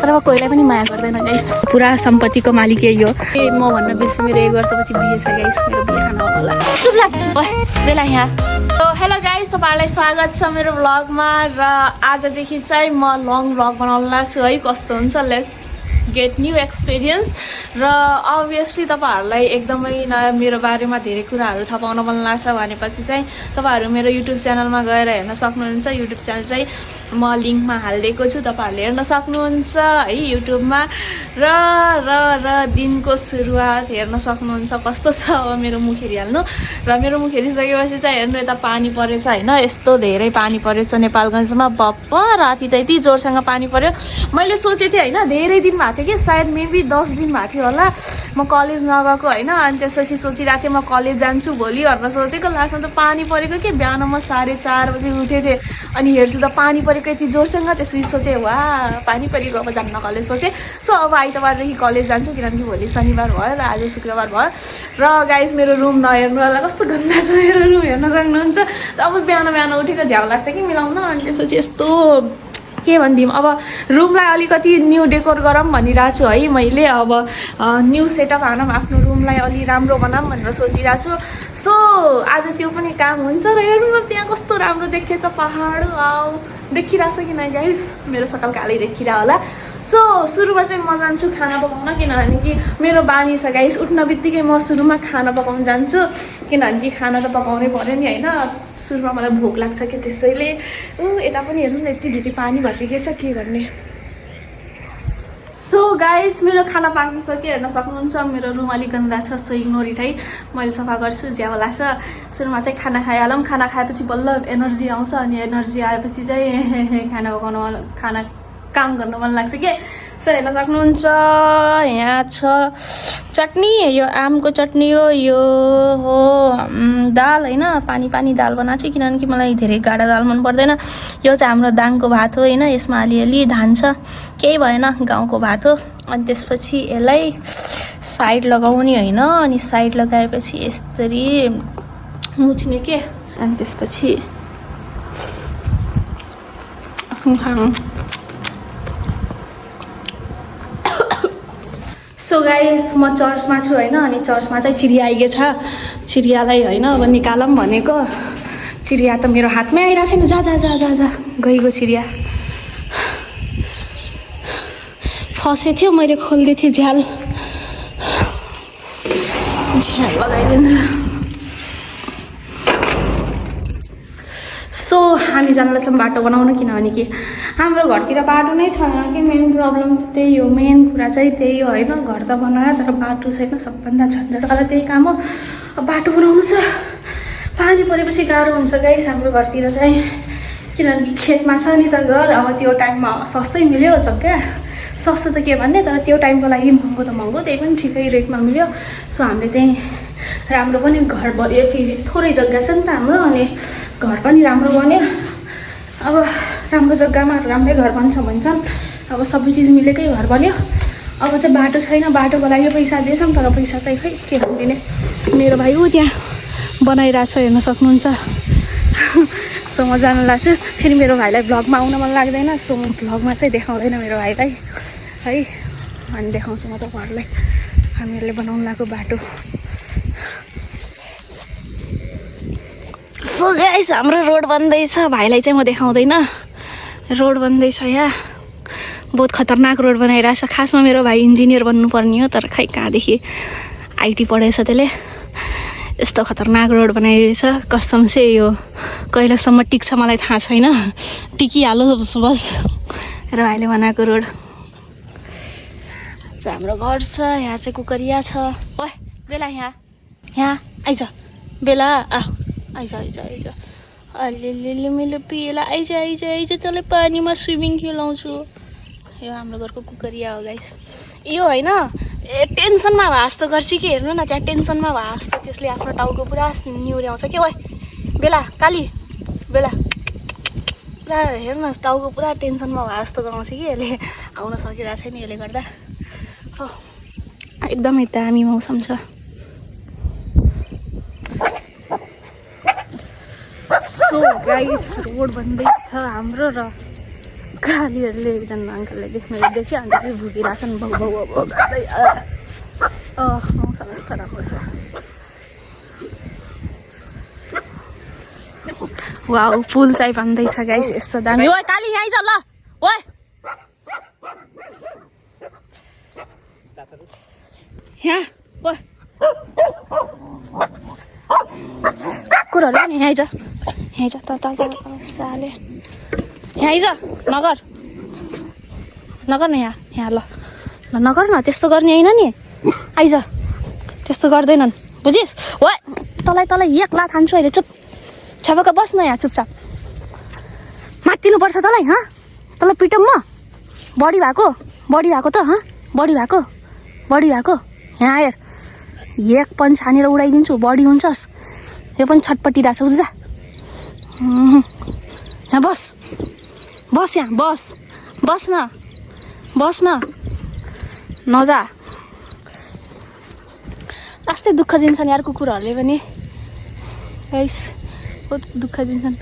तर म कोहीलाई पनि माया गर्दैन गाइस। पुरा सम्पत्तिको मालिक यही हो। म भन्न बिर्सेँ, मेरो 1 वर्षपछि बिहे छ गाइस। मेरो बिहे खान होला। चुप लाग बेला यहाँ। हेलो गाइस, तपाईँहरूलाई स्वागत छ मेरो भ्लगमा। र आजदेखि चाहिँ म लङ भ्लग बनाउन लाग्छु है। कस्तो हुन्छ, लेट्स गेट न्यू एक्सपिरियन्स। र अभियसली तपाईँहरूलाई एकदमै नयाँ मेरो बारेमा धेरै कुराहरू थाहा पाउन मन लाग्छ भनेपछि चाहिँ तपाईँहरू मेरो युट्युब च्यानलमा गएर हेर्न सक्नुहुन्छ। युट्युब च्यानल चाहिँ म लिङ्कमा हालिदिएको छु, तपाईँहरूले हेर्न सक्नुहुन्छ है युट्युबमा। र र र दिनको सुरुवात हेर्न सक्नुहुन्छ कस्तो छ। अब मेरो मुख हेरिहाल्नु। र मेरो मुख हेरिसकेपछि चाहिँ हेर्नु, यता पानी परेछ होइन, यस्तो धेरै पानी परेछ नेपालगञ्जमा। बप्पा राति त यति जोरसँग पानी पर्यो। मैले सोचेको थिएँ होइन, धेरै दिन भएको थियो कि, सायद मेबी 10 दिन भएको थियो होला म कलेज नगएको होइन। अनि त्यसपछि सोचिरहेको थिएँ म कलेज जान्छु भोलि भनेर सोचेको। लास्टमा त पानी परेको कि, बिहान म 4:30 बजी उठेको थिएँ। अनि हेर्छु त पानी परेको यति जोरसँग। त्यसपछि सोचेँ वा पानी परेको, अब जान्न कलेज सोचेँ। सो अब आइतबारदेखि कलेज जान्छु, किनकि भोलि शनिबार भयो र आज शुक्रबार भयो। र गाइस मेरो रुम नहेर्नु होला, कस्तो गन्दा छ मेरो रुम, हेर्न सक्नुहुन्छ। अब बिहान बिहान उठेको झ्याउ लाग्छ कि मिलाउन। अनि त्यसपछि यस्तो के भनिदिउँ, अब रुमलाई अलिकति न्यू डेकोर गरौँ भनिरहेको छु है मैले। अब न्यू सेटअप हानौँ, आफ्नो रुमलाई अलि राम्रो बनाऊँ भनेर सोचिरहेको छु। सो आज त्यो पनि काम हुन्छ। र हेर्नु न त्यहाँ कस्तो राम्रो देखिएछ पहाड। आऊ देखिरहेको छ कि न गाइस, मेरो सकल कालै देखिरह होला। सो सुरुमा चाहिँ म जान्छु खाना पकाउन, किनभने कि मेरो बानी छ गाइस, उठ्न बित्तिकै म सुरुमा खाना पकाउन जान्छु। किनभने कि खाना त पकाउनै पऱ्यो नि होइन, सुरुमा मलाई भोक लाग्छ कि, त्यसैले। यता पनि हेर्नु न यति धेरै पानी भइसकेको छ, के गर्ने। सो गाइस मेरो खाना पाक्न सक्यो, हेर्न सक्नुहुन्छ। मेरो रुम अलिक गन्दा छ, सो इग्नोर इट है। मैले सफा गर्छु, ज्याउ लाग्छ। सुरुमा चाहिँ खाना खाइहालौँ। खाना खाएपछि बल्ल एनर्जी आउँछ। अनि एनर्जी आएपछि चाहिँ खाना पकाउन काम गर्न मन लाग्छ के। सो हेर्न सक्नुहुन्छ यहाँ छ चटनी, यो आमको चटनी हो। यो हो दाल होइन, पानी पानी दाल बनाएको छु, किनभने मलाई धेरै गाढा दाल मन पर्दैन। यो चाहिँ हाम्रो दाङको भात हो होइन, यसमा अलिअलि धान छ, केही भएन, गाउँको भात हो। अनि त्यसपछि यसलाई साइड लगाउने होइन, अनि साइड लगाएपछि यसरी मुछ्ने के। अनि त्यसपछि सो गाइस म चर्चमा छु होइन। अनि चर्चमा चाहिँ चिडिया आइगेछ। चिडियालाई होइन अब निकालौँ भनेको। चिडिया त मेरो हातमै आइरहेको छैन। जा जा जा जा जा गइगयो चिडिया। फसेको थियो, मैले खोल्दै थिएँ झ्याल लगाइदिनु। सो हामी जान लाग्छौँ बाटो बनाउन, किनभने कि हाम्रो घरतिर बाटो नै छैन कि। मेन प्रब्लम त त्यही हो, मेन कुरा चाहिँ त्यही हो होइन। घर त बनाएर तर बाटो छैन, सबभन्दा झन्झटवाला त्यही काम हो। अब बाटो बनाउनु छ, पानी परेपछि गाह्रो हुन्छ गाइस हाम्रो घरतिर चाहिँ, किनभने खेतमा छ नि त घर। अब त्यो टाइममा सस्तै मिल्यो जग्गा, सस्तो त के भन्ने, तर त्यो टाइमको लागि महँगो त महँगो, त्यही पनि ठिकै रेटमा मिल्यो। सो हामीले त्यहीँ राम्रो पनि घर बन्यो कि, थोरै जग्गा छ नि त हाम्रो, अनि घर पनि राम्रो बन्यो। अब राम्रो जग्गामा राम्रै घर बन्छ भन्छन्। अब सबै चिज मिलेकै घर बन्यो। अब चाहिँ बाटो छैन, बाटोको लागि पैसा दिएछौँ, तर पैसा चाहिँ खै के भनिदिने। मेरो भाइ ऊ त्यहाँ बनाइरहेको छ, हेर्न सक्नुहुन्छ। सो म जानु लाग्छु। फेरि मेरो भाइलाई भ्लगमा आउन मन लाग्दैन, सो म भ्लगमा चाहिँ देखाउँदैन मेरो भाइलाई है। अनि देखाउँछु म तपाईँहरूलाई हामीहरूले बनाउनु लागेको बाटो। सो गाइस हाम्रो रोड बन्दैछ, भाइलाई चाहिँ म देखाउँदैन। रोड बन्दैछ यहाँ, बहुत खतरनाक रोड बनाइरहेछ। खासमा मेरो भाइ इन्जिनियर बन्नुपर्ने हो, तर खै कहाँदेखि आइटी पढेछ त्यसले। यस्तो खतरनाक रोड बनाइदिएछ, कसम से यो कहिलेसम्म टिक्छ मलाई थाहा छैन। टिकिहालोस् बस। र भाइले बनाएको रोड चाहिँ हाम्रो घर छ। यहाँ चाहिँ कुकरिया छ। ओए बेला यहाँ आइज बेला, आइज आइज आइज। अलिअलि मेरो पिएला आइज आइज आइज, तँलाई पानीमा स्विमिङ खेलाउँछु। यो हाम्रो घरको कुकरिया हो गाइस। यो होइन टेन्सनमा भए जस्तो गर्छ कि, हेर्नु न त्यहाँ टेन्सनमा भए जस्तो त्यसले आफ्नो टाउको पुरा निहुर्याउँछ क्या। ओए बेला काली बेला, पुरा हेर्नु न टाउको पुरा टेन्सनमा भए जस्तो गराउँछ कि यसले। आउन सकिरहेको छैन यसले गर्दा। हो एकदमै दामी मौसम छ। सो गाइस रोड बन्दैछ हाम्रो, र गालीहरूले एकजना अङ्कलले देख्यो अनि त्यसपछि भुकिरहेछन् भाउ भाउ भाउ गर्दै मौसम यस्तो राम्रो छ वाउ पुल चाहिँ भन्दैछ गाइस यस्तो दामी ओए काली आइज ल ओए यहाँ ओए कुराहरू नि यहाँ आइज त साले यहाँ आइज नगर न यहाँ ल नगर न त्यस्तो गर्ने होइन नि आइज त्यस्तो गर्दैनन् बुझिस् ओए तँलाई एक लात हान्छु अहिले चुप छापक्क बस् न यहाँ चुपचाप मात्तिनुपर्छ तँलाई तँलाई पिटौँ म बढी भएको त बढी भएको यहाँ आएर एक पनि छानेर उडाइदिन्छु बढी हुन्छस् यो पनि छटपटिरहेको छ उजा यहाँ बस यहाँ बस न नजा लास्टै दुःख दिन्छन् यार कुकुरहरूले पनि गाइस बहुत दुःख दिन्छन्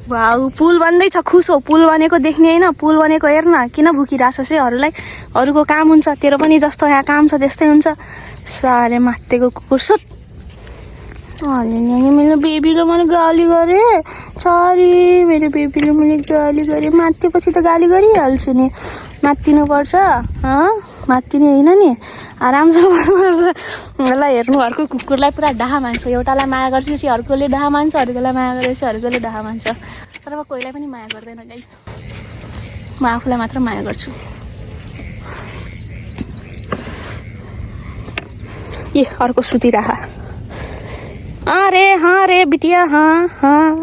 वाउ पुल बन्दैछ खुस हो पुल बनेको देख्ने होइन पुल बनेको हेर्न किन भुकिरहेछस् अरूलाई अरूको काम हुन्छ तेरो पनि जस्तो यहाँ काम छ त्यस्तै हुन्छ साले मात्तेको कुकुर सुत मेरो बेबीलाई मैले गाली गरेँ सरी मेरो बेबीले मैले गाली गरेँ मात्तेपछि त गाली गरिहाल्छु नि मात्तिनुपर्छ मात्तिने होइन नि आरामसँग बस्नुपर्छ ल हेर्नु अर्को कुकुरलाई पुरा डाहा मान्छ एउटालाई माया गरेपछि अर्कोले डाहा मान्छ अर्कोलाई माया गरेपछि अर्कोले डाहा मान्छ तर म कोहीलाई पनि माया गर्दैन गाइस म आफूलाई मात्र माया गर्छु ए अर्को सुतिराखा रे बिटिया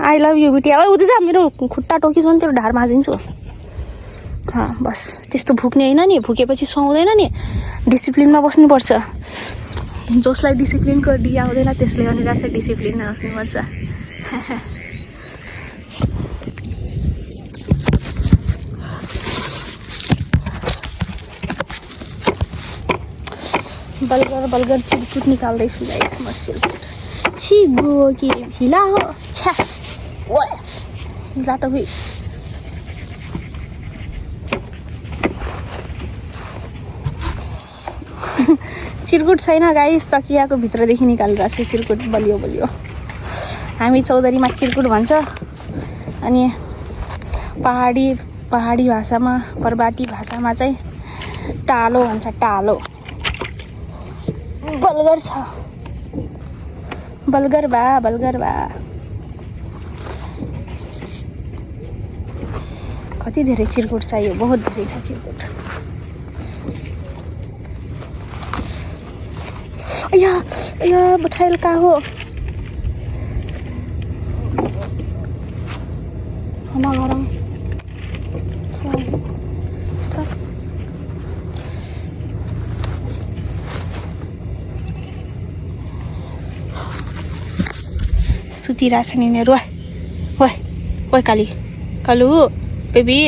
आई लभ यु बिटिया ओ उता जा मेरो खुट्टा टोकिस भने तेरो ढाड माझिन्छु बस त्यस्तो भुक्ने होइन नि भुकेपछि सुहाउँदैन नि डिसिप्लिनमा बस्नुपर्छ जसलाई डिसिप्लिनको डिया हुँदैन त्यसले अनिवार्य डिसिप्लिनमा बस्नुपर्छ बल्गर चिरकुट निकाल्दैछु गाइस म चिरकुट छि गो कि भिला हो छ्या ओए ला त भई चिरकुट छैन गाइस तकियाको भित्रदेखि निकालिरहेको छु चिरकुट बलियो हामी चौधरीमा चिरकुट भन्छ अनि पहाडी भाषामा परबाटी भाषामा चाहिँ टालो भन्छ टालो बल्गर छ बल्गर बा कति धेरै चिरकुट चाहियो बहुत धेरै छ चिरकुट अया बठाइल का हो हमा गरम सुतिरहेछ नि यिनीहरू ओए कालु बेबी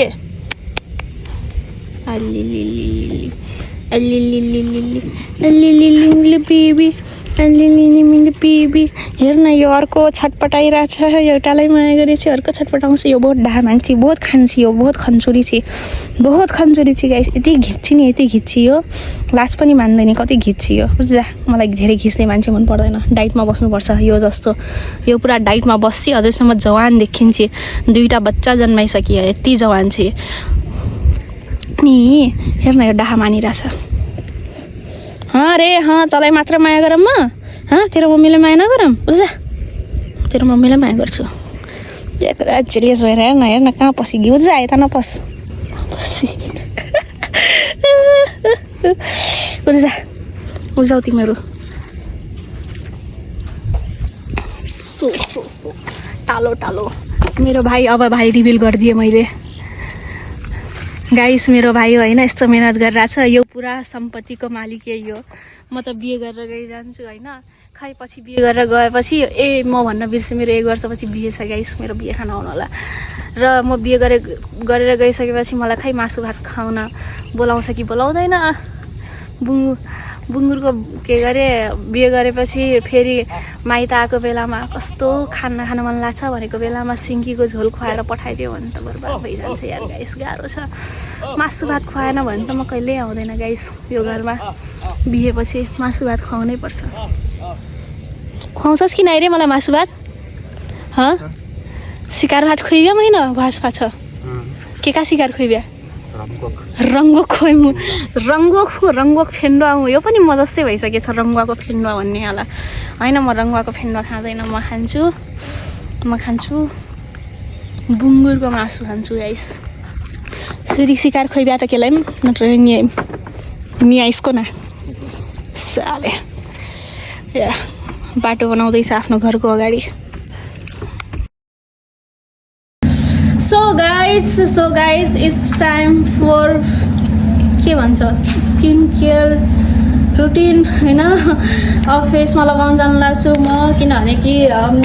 बेबी हेर्न यो अर्को छटपटाइरहेछ एउटालाई माया गरेछ अर्को छटपटाउँछ यो बहुत ढा मान्छे बहुत खान्छ यो बहुत खन्चुरी छ गाइस यति घिच्ची यो लाज पनि मान्दैन कति घिच्ची यो बुझ्जा मलाई धेरै घिच्ने मान्छे मन पर्दैन डाइटमा बस्नुपर्छ यो जस्तो यो पुरा डाइटमा बस्छ अझैसम्म जवान देखिन्छ 2टा बच्चा जन्माइसकियो यति जवान छ नि हेर्न यो डाहा मानिरहेछ तँलाई मात्र माया गरौँ म तेरो मम्मीलाई माया नगरौँ बुझ्जा तेरो मम्मीलाई माया गर्छु जेलियस भएर हेर्न कहाँ पसिगयो जा यता नपस उजाउ तिमीहरू टालो मेरो भाइ अब भाइ रिभिल गरिदिएँ मैले गाइस मेरो भाइ हो होइन यस्तो मेहनत गरिरहेछ यो पुरा सम्पत्तिको मालिक यही हो म त बिहे गरेर गइजान्छु होइन खै पछि बिहे गरेर गएपछि म भन्न बिर्सेँ मेरो 1 वर्षपछि बिहे छ गाइस मेरो बिहे खान आउनु होला र म बिहे गरेर गइसकेपछि मलाई खै मासु भात खाउन बोलाउँछ कि बोलाउँदैन बुङ्गुरको के गरे बिहे गरेपछि फेरि माइत आएको बेलामा कस्तो खाना खान मन लाग्छ भनेको बेलामा सिन्कीको झोल खुवाएर पठाइदियो भने त बर्बाद भइजान्छ यार गाइस गाह्रो छ मासु भात खुवाएन भने त म कहिल्यै आउँदैन गाइस यो घरमा बिहेपछि मासु भात खुवाउनै पर्छ खुवाउँछस् कि नाइ रे मलाई मासु भात शिकार भात खुइब्या महिन भास छ के का शिकार खुइब्या रङ्गोक खोइ रङ्गोक फेन्डुवा यो पनि म जस्तै भइसकेछ रङ्गुवाको फेन्डुवा भन्ने होला होइन म रङ्गुवाको फेन्डुवा खाँदैन म खान्छु बुङ्गुरको मासु खान्छु गाइस सुरी शिकार खोइब्या त केलाई नत्र नि आइसको न साले बाटो बनाउँदैछ आफ्नो घरको अगाडि So guys, it's time for के भन्छ स्किन केयर रुटिन होइन अब फेसमा लगाउन जानु लाग्छु म किनभने कि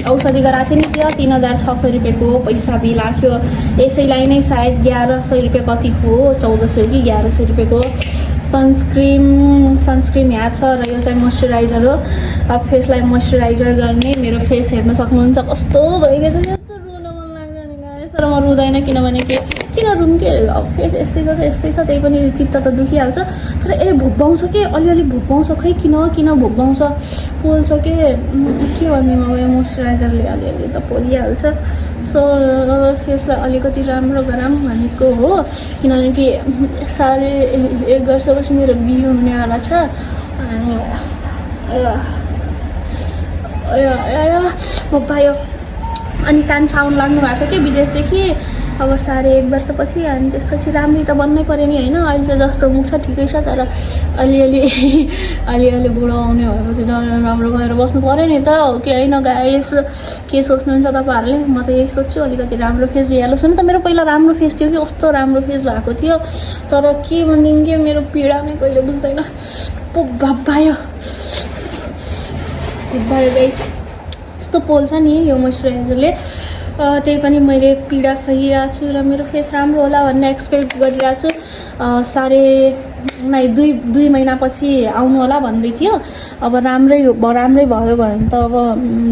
औषधि गराएको थिएँ नि त्यो 3600 रुपियाँको पैसा बिल लाग्यो यसैलाई नै सायद 1100 रुपियाँ कतिको हो 1400 कि 1100 रुपियाँको सनस्क्रिन यहाँ छ र यो चाहिँ मोइस्चराइजर हो अब फेसलाई मोइस्चराइजर गर्ने मेरो फेस हेर्न सक्नुहुन्छ कस्तो भइरहेछ तर म रुँदैन किनभने किन रुङ्के फेस यस्तै छ त्यही पनि चित्त त दुखिहाल्छ तर भुक्बाउँछ के अलिअलि भुक्बाउँछ खै किन भुक्बाउँछ पोल्छ के भन्ने म यो मोइस्चराइजरले अलिअलि त पोलिहाल्छ सो फेसलाई अलिकति राम्रो गराऊँ भनेको हो किनभने कि साढे 1 वर्षपछि मेरो बिहे हुनेवाला छ म पायो अनि कान साउन लाग्नु भएको छ कि विदेशदेखि अब साढे 1 वर्षपछि अनि त्यसपछि राम्रै त बन्नै पऱ्यो नि होइन अहिले त जस्तो मुख छ ठिकै छ तर अलिअलि बुढो आउने भएपछि त राम्रो भएर बस्नु पऱ्यो नि त हो कि होइन गाइस के सोच्नुहुन्छ तपाईँहरूले म त यही सोध्छु अलिकति राम्रो फेस भइहालोस् न त मेरो पहिला राम्रो फेस थियो कि कस्तो राम्रो फेस भएको थियो तर के भनिदिउँ कि मेरो पीडा नै कहिले बुझ्दैन भयो गाइस यस्तो पोल्छ नि यो मोइस्चराइजरले त्यही पनि मैले पीडा सहिरहेको छु र मेरो फेस राम्रो होला भन्ने एक्सपेक्ट गरिरहेको छु 2 महिनापछि आउनु होला भन्दै थियो अब राम्रै भयो भने त अब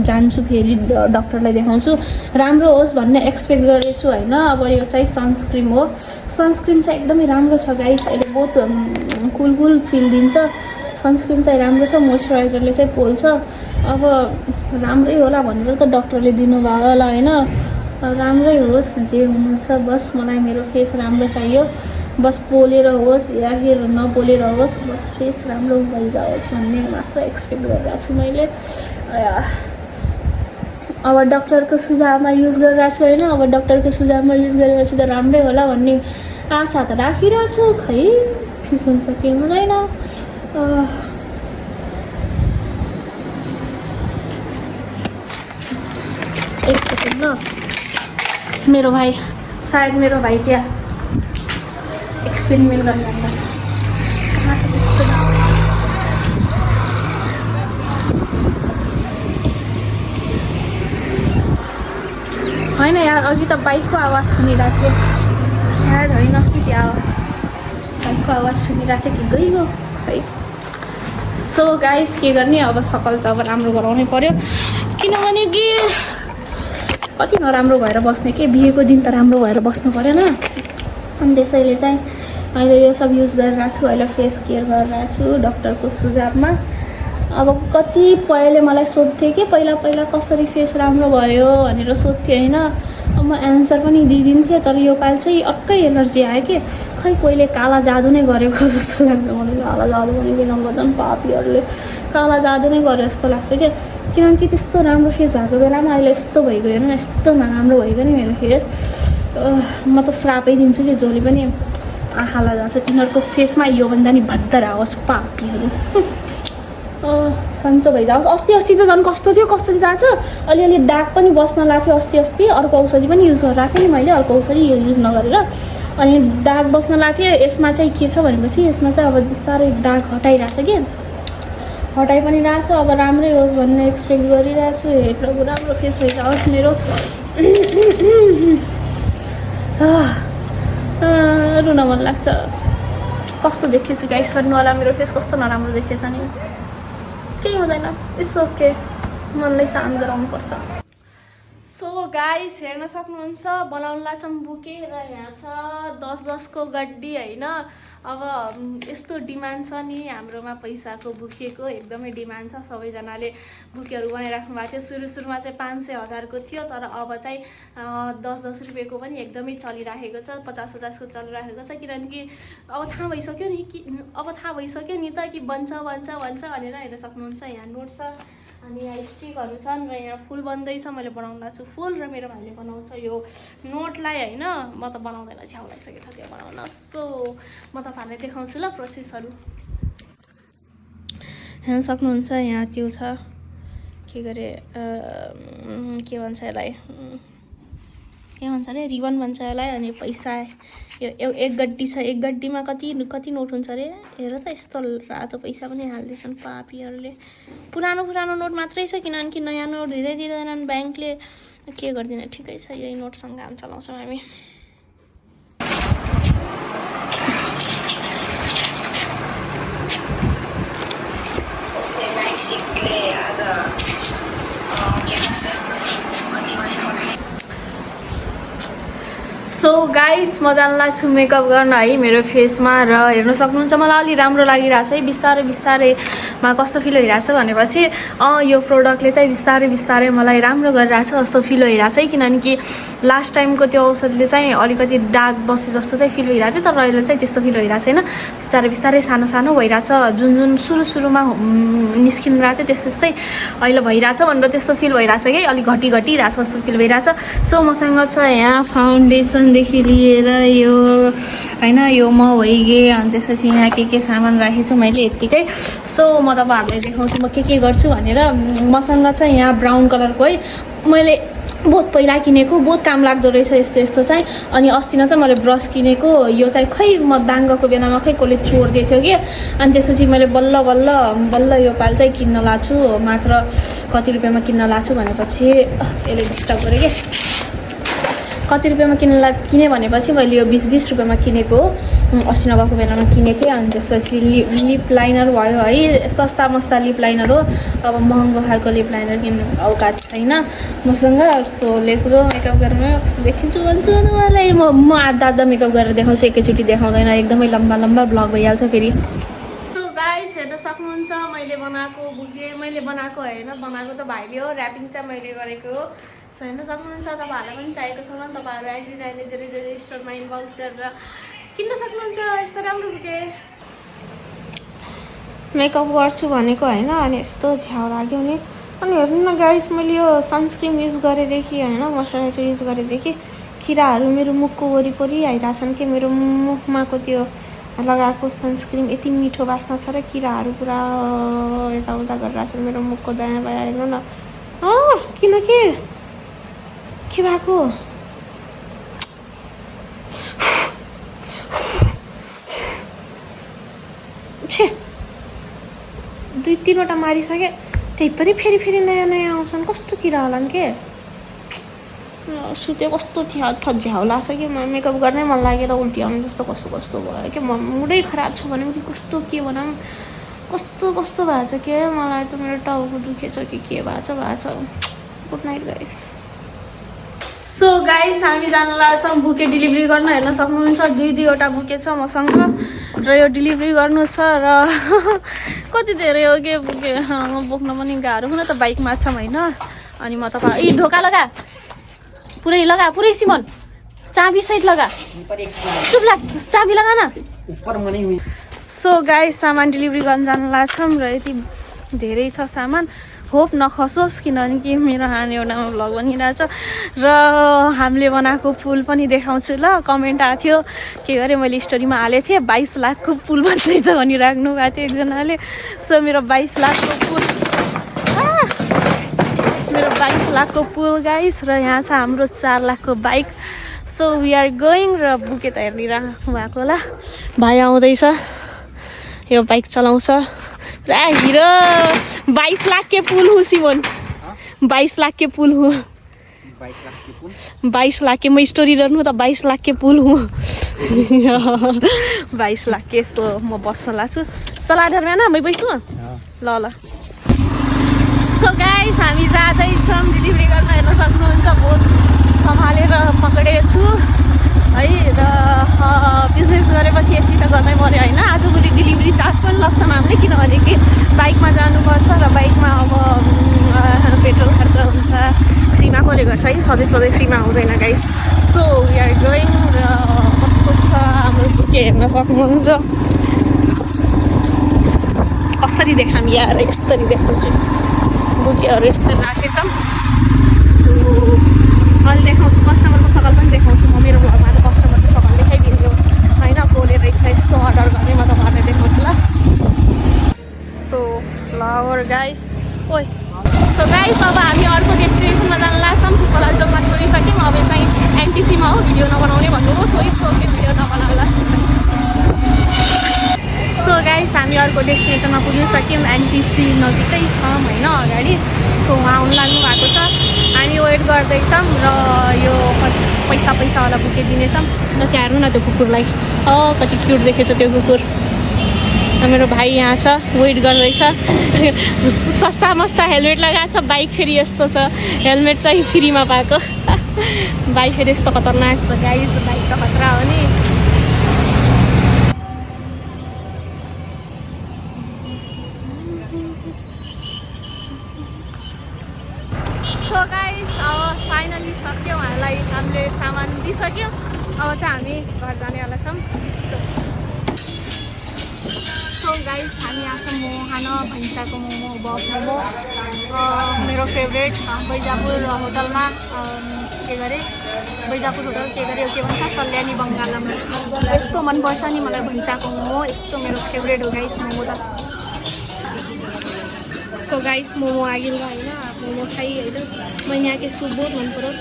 जान्छु फेरि डक्टरलाई देखाउँछु राम्रो होस् भन्ने एक्सपेक्ट गरेको छु होइन अब यो चाहिँ सनस्क्रिन हो सनस्क्रिन चाहिँ एकदमै राम्रो छ गाइस अहिले बहुत कुल फिल दिन्छ सनस्क्रिन चाहिँ राम्रो छ मोइस्चराइजरले चाहिँ पोल्छ अब राम्रै होला भनेर त डक्टरले दिनुभयो होला होइन राम्रै होस् जे हुनु छ बस मलाई मेरो फेस राम्रो चाहियो बस पोलेर होस् या फिर नपोलेर होस् बस फेस राम्रो भइजाओस् भन्ने मात्र एक्सपेक्ट गरिरहेको छु मैले अब डक्टरको सुझावमा युज गरिरहेको छु होइन अब डक्टरको सुझावमा युज गरेपछि त राम्रै होला भन्ने आशा त राखिरहेको छु खै ठिक हुन्छ के हुँदैन एक सेकेन्ड ल मेरो भाइ त्यहाँ एक्सपेरिमेन्ट गर्न लाग्दा छ होइन यार अघि त बाइकको आवाज सुनिरहेको थियो सायद होइन कि त्यहाँ बाइकको आवाज सुनिरहेको थियो कि गइगयो खै सो गाइस के गर्ने अब सकल त अब राम्रो गराउनै पर्यो किनभने कि कति नराम्रो भएर बस्ने के बिहेको दिन त राम्रो भएर बस्नु परेन अनि त्यसैले चाहिँ अहिले यो सब युज गरिरहेको छु अहिले फेस केयर गरिरहेको छु डक्टरको सुझावमा अब कति पहिले मलाई सोध्थे कि पहिला कसरी फेस राम्रो भयो भनेर सोध्थेँ होइन अब म एन्सर पनि दिइदिन्थेँ तर यो पालि चाहिँ अर्कै एलर्जी आयो कि खै कोहीले काला जादु नै गरेको जस्तो लाग्छ मलाई काला जादु भनेको नगर्छन् पापीहरूले काला जादु नै गरे जस्तो लाग्छ कि किनकि त्यस्तो राम्रो फेस भएको बेलामा अहिले यस्तो भइगयो होइन यस्तो नराम्रो भइगयो नि मेरो फेस म त श्रापै दिन्छु कि जसले पनि आँखालाई जान्छ तिनीहरूको फेसमा योभन्दा नि भद्दर आओस् पापीहरू सन्चो भइजाओस् अस्ति त झन् कस्तो थियो जान्छ अलिअलि दाग पनि बस्न लाग्थ्यो अस्ति अर्को औषधि पनि युज गरिरहेको थिएँ नि मैले अर्को औषधि यो युज नगरेर अनि दाग बस्न लाग्थ्यो यसमा चाहिँ के छ भनेपछि यसमा चाहिँ अब बिस्तारै दाग हटाइरहेछ कि हटाइ पनि रहेछ अब राम्रै होस् भन्ने एक्सपेक्ट गरिरहेको छु हे प्रभु राम्रो फेस भइजाओस् मेरो रुन मन लाग्छ कस्तो देखेछु गाइस भन्नु होला मेरो फेस कस्तो नराम्रो देखेछ नि केही हुँदैन इट्स ओके मनलाई शान्त गराउनुपर्छ सो गाइस हेर्न सक्नुहुन्छ बनाउन लाग्छौँ बुके र यहाँ छ 10-10 को गड्डी होइन अब यस्तो डिमान्ड छ नि हाम्रोमा पैसाको बुकेको एकदमै डिमान्ड छ सबैजनाले बुकेहरू बनाइराख्नु भएको थियो सुरुमा चाहिँ 500-1000 को थियो तर अब चाहिँ 10-10 रुपियाँको पनि एकदमै चलिराखेको छ 50-50 को चलिराखेको छ किनकि अब थाहा भइसक्यो नि त कि बन्छ भनेर हेर्न सक्नुहुन्छ यहाँ नोट छ अनि यहाँ स्टिकहरू छन् र यहाँ फुल बन्दैछ मैले बनाउन लाग्छु फुल र मेरो भाइले बनाउँछ यो नोटलाई होइन म त बनाउँदैन छ्याउ लागिसकेको छ त्यो बनाउन सो म तपाईँहरूलाई देखाउँछु ल प्रोसेसहरू हेर्न सक्नुहुन्छ यहाँ त्यो छ के गरे के भन्छ यसलाई के भन्छ अरे रिबन भन्छ यसलाई अनि पैसा यो एक गड्डी छ एक गड्डीमा कति नोट हुन्छ अरे हेर त यस्तो रातो पैसा पनि हाल्दैछन् पापीहरूले पुरानो नोट मात्रै छ किनकि नयाँ नोट दिँदैनन् ब्याङ्कले के गर्दैन ठिकै छ यही नोटसँग काम चलाउँछौँ हामी सो गाइस म जान लाग्छु मेकअप गर्न है मेरो फेसमा र हेर्न सक्नुहुन्छ मलाई अलि राम्रो लागिरहेछ है बिस्तारैमा कस्तो फिल भइरहेछ भनेपछि यो प्रोडक्टले चाहिँ बिस्तारै मलाई राम्रो गरिरहेछ जस्तो फिल भइरहेछ है किनकि लास्ट टाइमको त्यो औषधले चाहिँ अलिकति दाग बसे जस्तो चाहिँ फिल भइरहेको थियो तर अहिले चाहिँ त्यस्तो फिल भइरहेको छैन बिस्तारै सानो भइरहेछ जुन सुरुमा निस्किनु रहेको थियो त्यस्तै अहिले भइरहेछ भनेर त्यस्तो फिल भइरहेछ कि अलिक घटिरहेछ जस्तो फिल भइरहेछ सो मसँग छ यहाँ फाउन्डेसनदेखि लिएर यो होइन यो म भइगे अनि त्यसपछि यहाँ के सामान राखेको छु मैले यत्तिकै सो म तपाईँहरूलाई देखाउँछु म के गर्छु भनेर मसँग चाहिँ यहाँ ब्राउन कलरको है मैले बहुत पहिला किनेको बहुत काम लाग्दो रहेछ यस्तो चाहिँ अनि अस्ति नै चाहिँ मैले ब्रस किनेको यो चाहिँ खै म दाङ्गको बेलामा खै कसले चोर्दै थियो कि अनि त्यसपछि मैले बल्ल यो पाल चाहिँ किन्न लाग्छु मात्र कति रुपियाँमा किन्न लाग्छु भनेपछि यसले डिस्टर्ब गरेँ कि कति रुपियाँमा किने भनेपछि मैले यो 20 रुपियाँमा किनेको अस्ति नगएको बेलामा किनेको थिएँ अनि त्यसपछि लिप लाइनर भयो है सस्ता मस्ता लिप लाइनर हो अब महँगो खालको लिप लाइनर किन्नु औकात छैन मसँग सो लेट्स गो मेकअप गरेर देखिन्छु भन्छु मलाई म आधा मेकअप गरेर देखाउँछु एकैचोटि देखाउँदैन एकदमै लम्बा ब्लग भइहाल्छ फेरि सो गाइस हेर्न सक्नुहुन्छ मैले बनाएको बुके मैले बनाएको होइन बनाएको त भाइले हो ऱ्यापिङ चाहिँ मैले गरेको हो सो हेर्न सक्नुहुन्छ तपाईँहरूलाई पनि चाहिएको छ भने तपाईँहरू अहिले धेरै स्टोरमा इनबक्स गरेर किन्न सक्नुहुन्छ यस्तो राम्रो बुके मेकअप गर्छु भनेको होइन अनि यस्तो झ्याउ लाग्यो नि अनि हेर्नु न गाइस मैले यो सनस्क्रिन युज गरेदेखि होइन मोइस्चराइजर युज गरेदेखि किराहरू मेरो मुखको वरिपरि आइरहेछन् कि मेरो मुखमाको त्यो लगाएको सनस्क्रिन यति मिठो बास्ना छ र किराहरू पुरा यताउता गरिरहेछन् मेरो मुखको दायाँ बायाँ हेर्नु न किनकि के भएको छे 2-3वटा मारिसके त्यही पनि फेरि नयाँ आउँछन् कस्तो किरा होलान् के सुत्यो कस्तो झ्याउ लाग्छ कि मेकअप गर्नै मन लागेर उल्टी आउनु जस्तो कस्तो भयो कि मुडै खराब छ भने कि कस्तो के बनाऊँ कस्तो भएको छ के मलाई त मेरो टाउको दुखेछ कि के भएको छ good night guys so guys हामी जान लाग्छौँ बुके डेलिभरी गर्न हेर्न सक्नुहुन्छ 2-2वटा बुके छ मसँग र यो डेलिभरी गर्नु छ र कति धेरै हो के बुके बोक्न पनि गाह्रो हुन त बाइकमा छौँ होइन अनि म तपाईँ ढोका लगा पुरै सिमन चाबी सहित लगा चुप लाग चाबी लगा न सो गाइस सामान डेलिभरी गर्न जान लाग्छौँ र यति धेरै छ सामान होप नखसोस् किनकि मेरो हानी एउटामा भ्लग बनिरहेछ र हामीले बनाएको पुल पनि देखाउँछु ल कमेन्ट आएको थियो के गरे मैले स्टोरीमा हालेको थिएँ 22 लाखको पुल बन्दैछ भनिराख्नु भएको थियो एकजनाले सो मेरो 22 लाखको पुल गाइस र यहाँ छ हाम्रो 4 लाखको bike so we are going र बुके त हेरिराख्नु भएको होला भाइ आउँदैछ यो बाइक चलाउँछ पुरा हिरो 22 लाख के पुल हो सिमन 22 लाख के पुल हो 22 लाख के म स्टोरी गर्नु त 22 लाख के पुल हुँ 22 लाख के यस्तो म बस्न लाग्छु चल आधार में ना मैं बैठू ल ल सो गाइस हामी जाँदैछौँ डेलिभरी गर्न हेर्न सक्नुहुन्छ बहुत सम्हालेर पक्रेको छु है र बिजनेस गरेपछि यति त गर्नै पर्यो होइन आजभोलि डेलिभरी चार्ज पनि लाग्छ हामीले किनभने कि बाइकमा जानुपर्छ र बाइकमा अब पेट्रोल खर्च हुन्छ फ्रीमा कसले गर्छ है सधैँ सधैँ फ्रीमा हुँदैन guys so we are going र कस्तो छ हाम्रो बुके हेर्न सक्नुहुन्छ कसरी देखाम यार यस्तरी देखाउँछु बुकेहरू यस्तरी राखेछौँ अहिले देखाउँछु कस्टमरको सकल पनि देखाउँछु म मेरो घरमा त कस्टमरको सकल देखाइदिन्छु होइन कसले रहेछ यस्तो अर्डर गर्ने म तपाईँहरूलाई देखाउँछु ल सो फ्लावर गाइस ओइ सो गाइस अब हामी अर्को डेस्टिनेसनमा जान लाग्छौँ पुष्पला चोकमा छोडिसक्यौँ अब चाहिँ एनटिसीमा हो भिडियो नबनाउने भन्नुभयो सो इट्स ओके भिडियो नबनाउला सो गाइस हामी अर्को डेस्टिनेसनमा पुगिसक्यौँ एनटिसी नजिकै छौँ होइन अगाडि सो उहाँ आउनु लाग्नु भएको छ हामी वेट गर्दैछौँ र यो पैसावाला बुके दिनेछौँ र त्यहाँ हेर्नु न त्यो कुकुरलाई कति क्युट देखेछ त्यो कुकुर मेरो भाइ यहाँ छ वेट गर्दैछ सस्ता मस्ता हेलमेट लगाएको छ बाइक फेरि यस्तो छ हेलमेट चाहिँ फ्रीमा पाएको बाइक फेरि यस्तो खतरनाक छ गाइस बाइक त खतरा हो नि सो गाइस अब फाइनली सक्यो उहाँलाई हामीले सामान दिइसक्यो अब चाहिँ हामी घर जानेवाला छौँ सो गाइस हामी आएको मोमो खान भैँसाको मोमो बफ मोमो मेरो फेभरेट बैजापुर होटलमा के गरे बैजापुर होटल के गरे के भन्छ सल्यानी बङ्गालमा यस्तो मनपर्छ नि मलाई भैँसाको मोमो यस्तो मेरो फेभरेट हो गाइस मोमो त सो गाइस मोमो आगिल होइन मोमो खाइ होइन मैले यहाँ के सुप बहुत मन पऱ्यो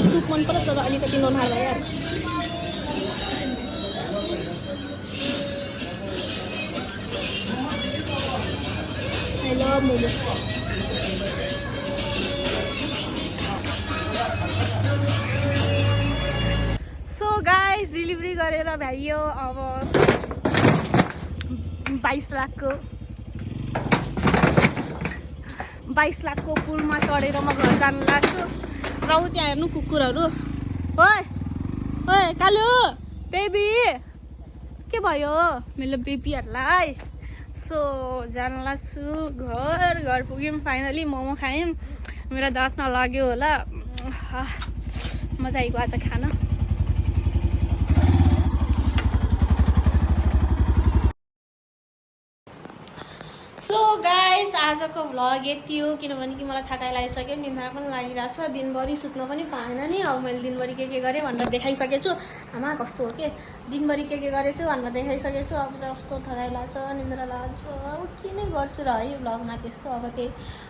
सुप मन पऱ्यो तर अलिकति नुन हाल्दा यार I love momo so guys delivery गरेर भ्याइयो अब 22 लाखको पुलमा चढेर म घर जानु लाग्छु र ऊ त्यहाँ हेर्नु कुकुरहरू ओए ओए कालु बेबी के भयो मेरो बेबीहरूलाई सो जान लाग्छु घर पुग्यौँ फाइनली मोमो खायौँ मेरो दाँत नलाग्यो होला मजा आइगयो आज खान सो गाइस आजको भ्लग यति हो किनभने कि मलाई थाकाइ लागिसक्यो निद्रा पनि लागिरहेको छ दिनभरि सुत्न पनि पाएन नि अब मैले दिनभरि के गरेँ भनेर देखाइसकेको छु आमा कस्तो हो के दिनभरि के गरेछु भनेर देखाइसकेको छु अब चाहिँ कस्तो थकाइ लाग्छ निद्रा लाग्छ अब के नै गर्छु र है यो भ्लगमा त्यस्तो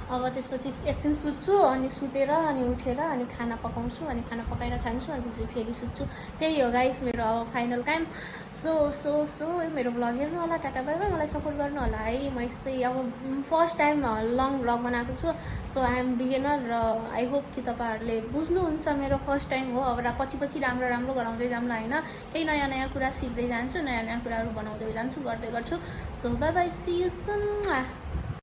अब त्यसपछि एकछिन सुत्छु अनि सुतेर अनि उठेर अनि खाना पकाउँछु अनि खाना पकाएर खान्छु अनि त्यसपछि फेरि सुत्छु त्यही हो गाइस मेरो अब फाइनल काम सो मेरो भ्लग हेर्नु होला टाटा बाइ बाइ मलाई सपोर्ट गर्नु होला है म यस्तै अब फर्स्ट टाइम लङ भ्लग बनाएको छु सो आई एम बिगिनर र आई होप कि तपाईँहरूले बुझ्नुहुन्छ मेरो फर्स्ट टाइम हो अब पछि राम्रो गराउँदै जाउँला होइन केही नयाँ कुरा सिक्दै जान्छु नयाँ कुराहरू बनाउँदै जान्छु गर्दै गर्छु so bye bye C you soon